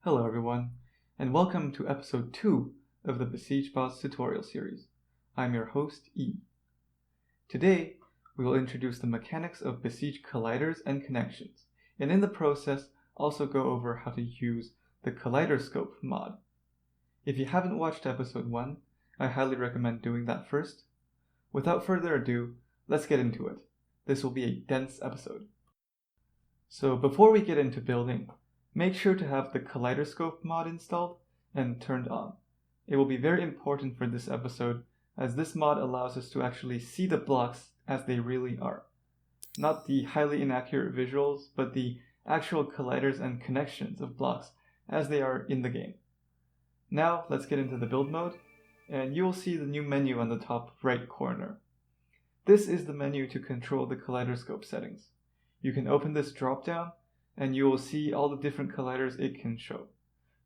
Hello everyone, and welcome to episode 2 of the Besiege boss tutorial series. I'm your host, E. Today, we will introduce the mechanics of Besiege colliders and connections, and in the process, also go over how to use the Colliderscope mod. If you haven't watched episode 1, I highly recommend doing that first. Without further ado, let's get into it. This will be a dense episode. So before we get into building, make sure to have the Colliderscope mod installed and turned on. It will be very important for this episode, as this mod allows us to actually see the blocks as they really are. Not the highly inaccurate visuals, but the actual colliders and connections of blocks as they are in the game. Now let's get into the build mode, and you will see the new menu on the top right corner. This is the menu to control the Colliderscope settings. You can open this drop-down and you will see all the different colliders it can show.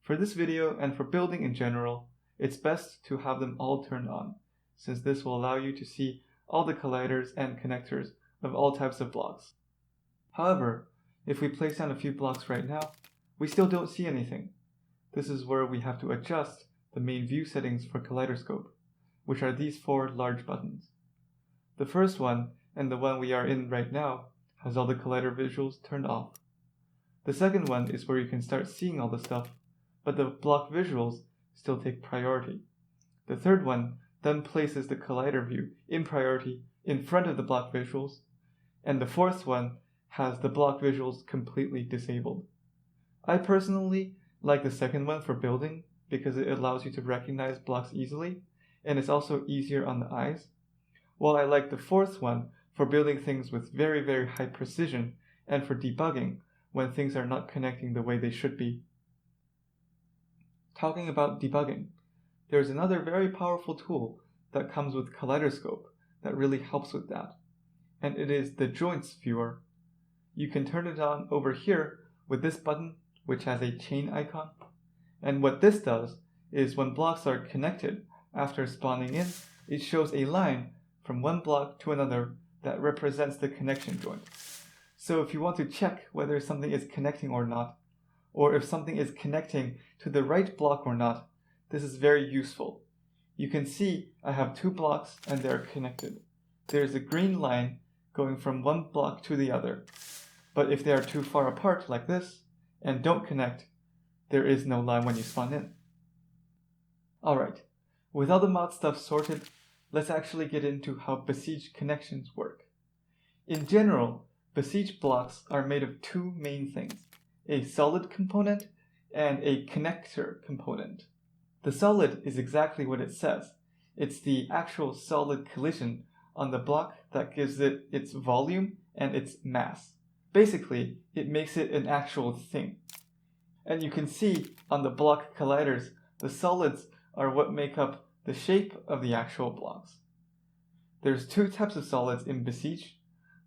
For this video and for building in general, it's best to have them all turned on, since this will allow you to see all the colliders and connectors of all types of blocks. However, if we place down a few blocks right now, we still don't see anything. This is where we have to adjust the main view settings for Colliderscope, which are these 4 large buttons. The first one, and the one we are in right now, has all the collider visuals turned off. The second one is where you can start seeing all the stuff, but the block visuals still take priority. The third one then places the collider view in priority in front of the block visuals, and the fourth one has the block visuals completely disabled. I personally like the second one for building because it allows you to recognize blocks easily, and it's also easier on the eyes, while I like the fourth one for building things with very high precision and for debugging when things are not connecting the way they should be. Talking about debugging, there's another very powerful tool that comes with Colliderscope that really helps with that, and it is the Joints viewer. You can turn it on over here with this button, which has a chain icon, and what this does is when blocks are connected after spawning in, it shows a line from one block to another that represents the connection joint. So if you want to check whether something is connecting or not, or if something is connecting to the right block or not, this is very useful. You can see I have 2 blocks and they are connected. There's a green line going from one block to the other. But if they are too far apart like this and don't connect, there is no line when you spawn in. Alright, with all the mod stuff sorted, let's actually get into how Besiege connections work. In general, Besiege blocks are made of 2 main things, a solid component and a connector component. The solid is exactly what it says. It's the actual solid collision on the block that gives it its volume and its mass. Basically, it makes it an actual thing. And you can see on the block colliders, the solids are what make up the shape of the actual blocks. There's 2 types of solids in Besiege.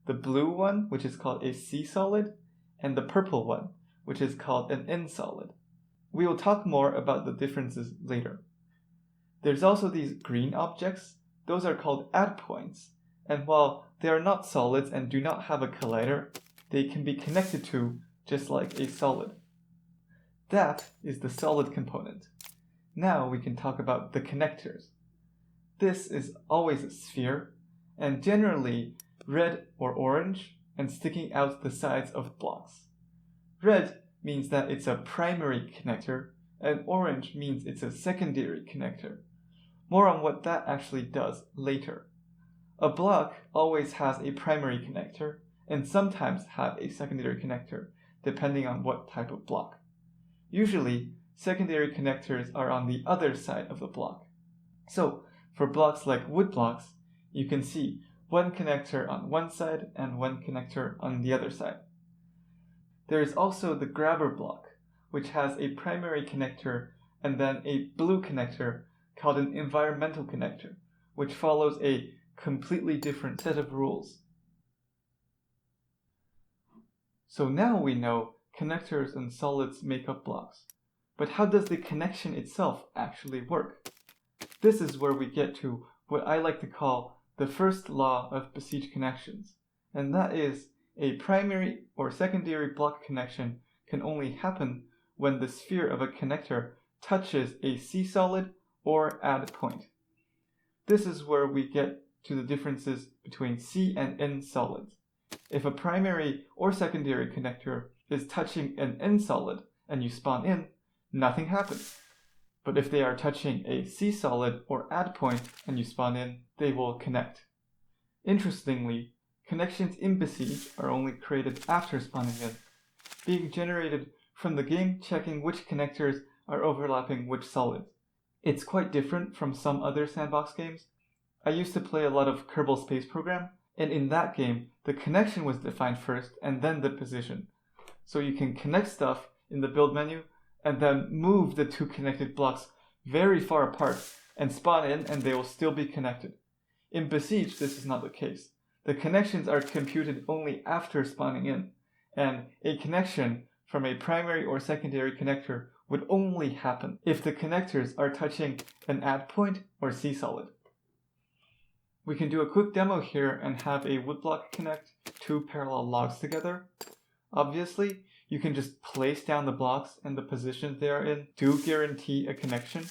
The blue one, which is called a C solid, and the purple one, which is called an N solid. We will talk more about the differences later. There's also these green objects. Those are called add points, and while they are not solids and do not have a collider, they can be connected to just like a solid. That is the solid component. Now we can talk about the connectors. This is always a sphere, and generally red or orange and sticking out the sides of blocks. Red means that it's a primary connector, and orange means it's a secondary connector. More on what that actually does later. A block always has a primary connector, and sometimes have a secondary connector, depending on what type of block. Usually, secondary connectors are on the other side of the block. So, for blocks like wood blocks, you can see one connector on one side and one connector on the other side. There is also the grabber block, which has a primary connector and then a blue connector called an environmental connector, which follows a completely different set of rules. So now we know connectors and solids make up blocks. But how does the connection itself actually work? This is where we get to what I like to call the first law of Besiege connections, and that is a primary or secondary block connection can only happen when the sphere of a connector touches a C-solid or add point. This is where we get to the differences between C and N solids. If a primary or secondary connector is touching an N solid and you spawn in, nothing happens. But if they are touching a C solid or add point and you spawn in, they will connect. Interestingly, connections in Besiege are only created after spawning in, being generated from the game checking which connectors are overlapping which solids. It's quite different from some other sandbox games. I used to play a lot of Kerbal Space Program, and in that game, the connection was defined first and then the position. So you can connect stuff in the build menu and then move the two connected blocks very far apart and spawn in and they will still be connected. In Besiege, this is not the case. The connections are computed only after spawning in, and a connection from a primary or secondary connector would only happen if the connectors are touching an add point or C-solid. We can do a quick demo here and have a woodblock connect two parallel logs together. Obviously, you can just place down the blocks and the positions they are in do guarantee a connection,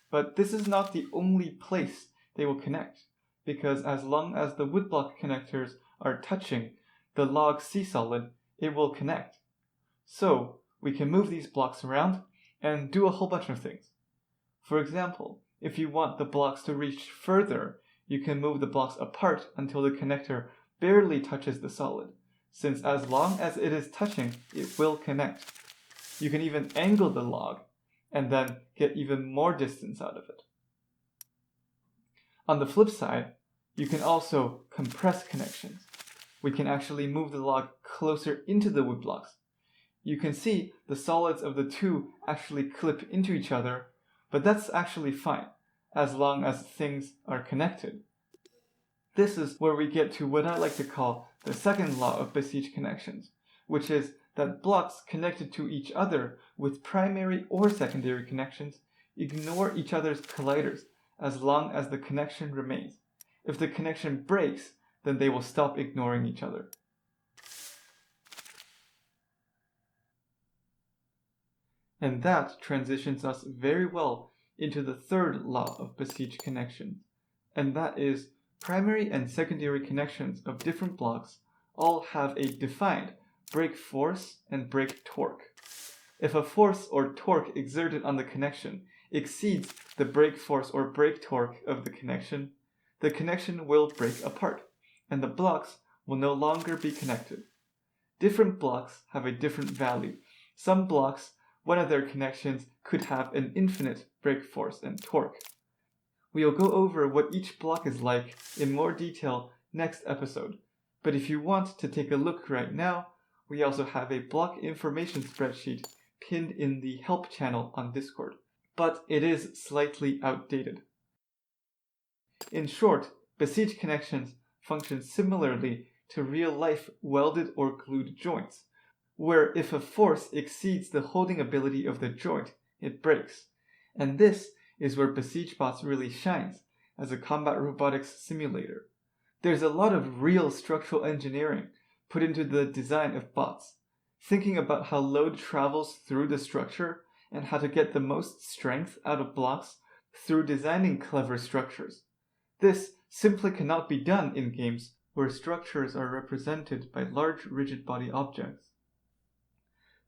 but this is not the only place they will connect, because as long as the woodblock connectors are touching the log C-solid, it will connect. So we can move these blocks around and do a whole bunch of things. For example, if you want the blocks to reach further, you can move the blocks apart until the connector barely touches the solid, since as long as it is touching, it will connect. You can even angle the log and then get even more distance out of it. On the flip side, you can also compress connections. We can actually move the log closer into the woodblocks. You can see the solids of the two actually clip into each other, but that's actually fine, as long as things are connected. This is where we get to what I like to call the second law of Besiege connections, which is that blocks connected to each other with primary or secondary connections ignore each other's colliders as long as the connection remains. If the connection breaks, then they will stop ignoring each other. And that transitions us very well into the third law of Besiege connections, and that is primary and secondary connections of different blocks all have a defined break force and break torque. If a force or torque exerted on the connection exceeds the break force or break torque of the connection will break apart, and the blocks will no longer be connected. Different blocks have a different value. Some blocks, one of their connections could have an infinite break force and torque. We'll go over what each block is like in more detail next episode, but if you want to take a look right now, we also have a block information spreadsheet pinned in the help channel on Discord, but it is slightly outdated. In short, Besiege connections function similarly to real-life welded or glued joints, where if a force exceeds the holding ability of the joint, it breaks. And this is where Besiege Bots really shines as a combat robotics simulator. There's a lot of real structural engineering put into the design of bots, thinking about how load travels through the structure and how to get the most strength out of blocks through designing clever structures. This simply cannot be done in games where structures are represented by large rigid body objects.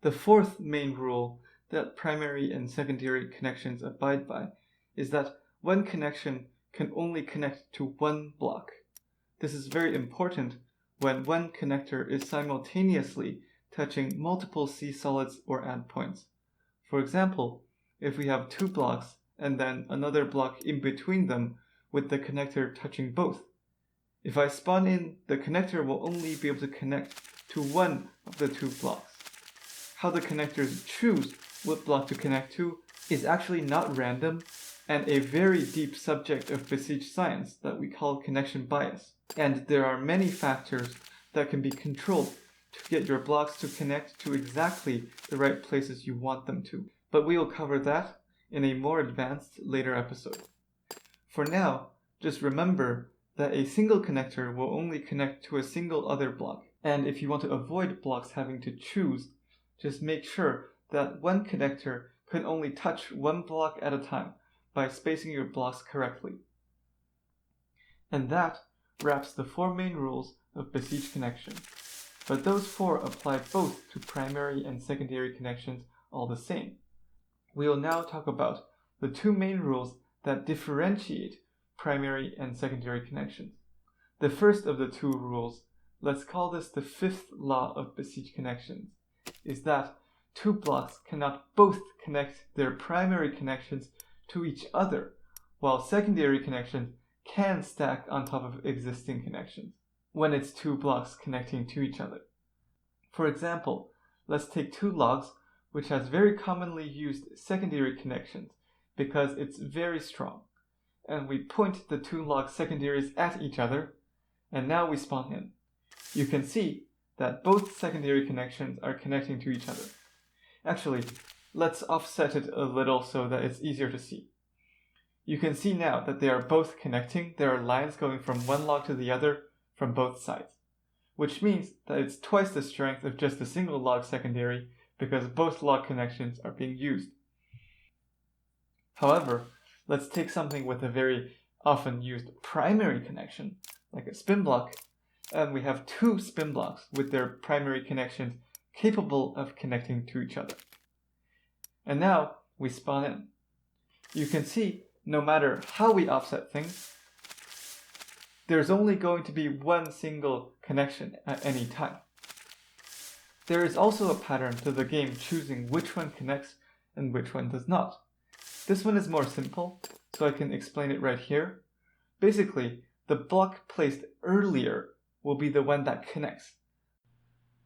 The fourth main rule that primary and secondary connections abide by is that one connection can only connect to one block. This is very important when one connector is simultaneously touching multiple C-solids or add points. For example, if we have two blocks and then another block in between them with the connector touching both. If I spawn in, the connector will only be able to connect to one of the two blocks. How the connectors choose what block to connect to is actually not random and a very deep subject of Besiege science that we call connection bias. And there are many factors that can be controlled to get your blocks to connect to exactly the right places you want them to. But we will cover that in a more advanced later episode. For now, just remember that a single connector will only connect to a single other block. And if you want to avoid blocks having to choose, just make sure that one connector can only touch one block at a time by spacing your blocks correctly. And that wraps the 4 main rules of Besiege connection. But those 4 apply both to primary and secondary connections all the same. We will now talk about the 2 main rules that differentiate primary and secondary connections. The first of the 2 rules, let's call this the 5th law of Besiege connections, is that 2 blocks cannot both connect their primary connections to each other, while secondary connections can stack on top of existing connections when it's 2 blocks connecting to each other. For example, let's take 2 logs, which has very commonly used secondary connections because it's very strong, and we point the 2 log secondaries at each other, and now we spawn in. You can see that both secondary connections are connecting to each other. Actually, let's offset it a little so that it's easier to see. You can see now that they are both connecting. There are lines going from one log to the other from both sides, which means that it's twice the strength of just a single log secondary because both log connections are being used. However, let's take something with a very often used primary connection, like a spin block, and we have 2 spin blocks with their primary connections capable of connecting to each other. And now we spawn in. You can see no matter how we offset things, there's only going to be one single connection at any time. There is also a pattern to the game choosing which one connects and which one does not. This one is more simple, so I can explain it right here. Basically, the block placed earlier will be the one that connects.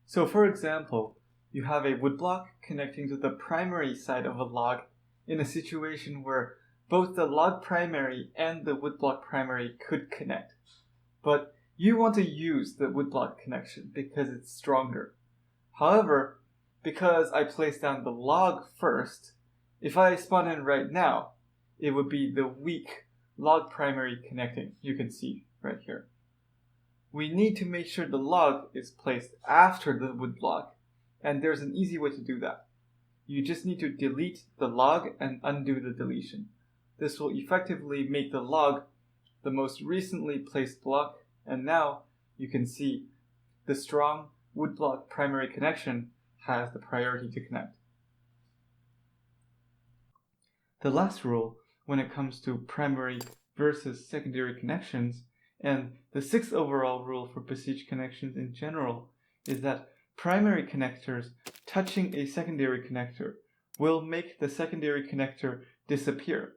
So for example, you have a wood block connecting to the primary side of a log in a situation where both the log primary and the woodblock primary could connect. But you want to use the woodblock connection because it's stronger. However, because I placed down the log first, if I spawn in right now, it would be the weak log primary connecting. You can see right here. We need to make sure the log is placed after the woodblock, and there's an easy way to do that. You just need to delete the log and undo the deletion. This will effectively make the log the most recently placed block, and now you can see the strong woodblock primary connection has the priority to connect. The last rule when it comes to primary versus secondary connections, and the 6th overall rule for Besiege connections in general, is that primary connectors touching a secondary connector will make the secondary connector disappear.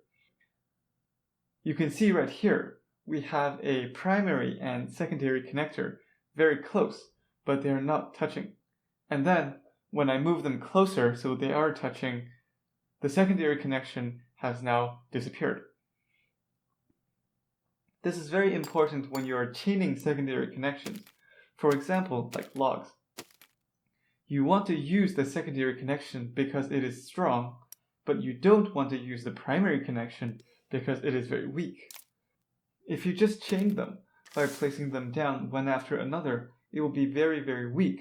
You can see right here, we have a primary and secondary connector very close, but they are not touching. And then, when I move them closer so they are touching, the secondary connection has now disappeared. This is very important when you are chaining secondary connections, for example, like logs. You want to use the secondary connection because it is strong, but you don't want to use the primary connection because it is very weak. If you just chain them by placing them down one after another, it will be very, very weak.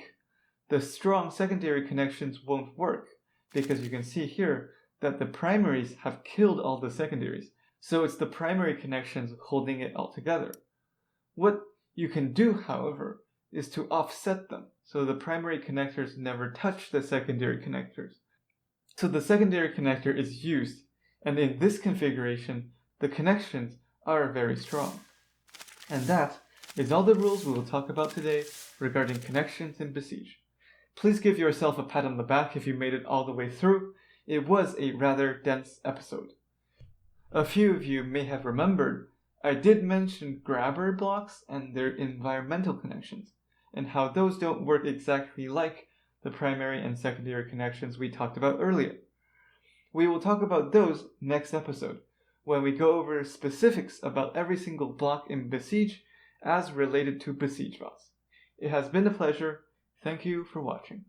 The strong secondary connections won't work because you can see here that the primaries have killed all the secondaries. So it's the primary connections holding it all together. What you can do, however, is to offset them so the primary connectors never touch the secondary connectors. So the secondary connector is used, and in this configuration, the connections are very strong. And that is all the rules we will talk about today regarding connections in Besiege. Please give yourself a pat on the back if you made it all the way through. It was a rather dense episode. A few of you may have remembered I did mention grabber blocks and their environmental connections, and how those don't work exactly like the primary and secondary connections we talked about earlier. We will talk about those next episode, when we go over specifics about every single block in Besiege as related to Besiege bots. It has been a pleasure. Thank you for watching.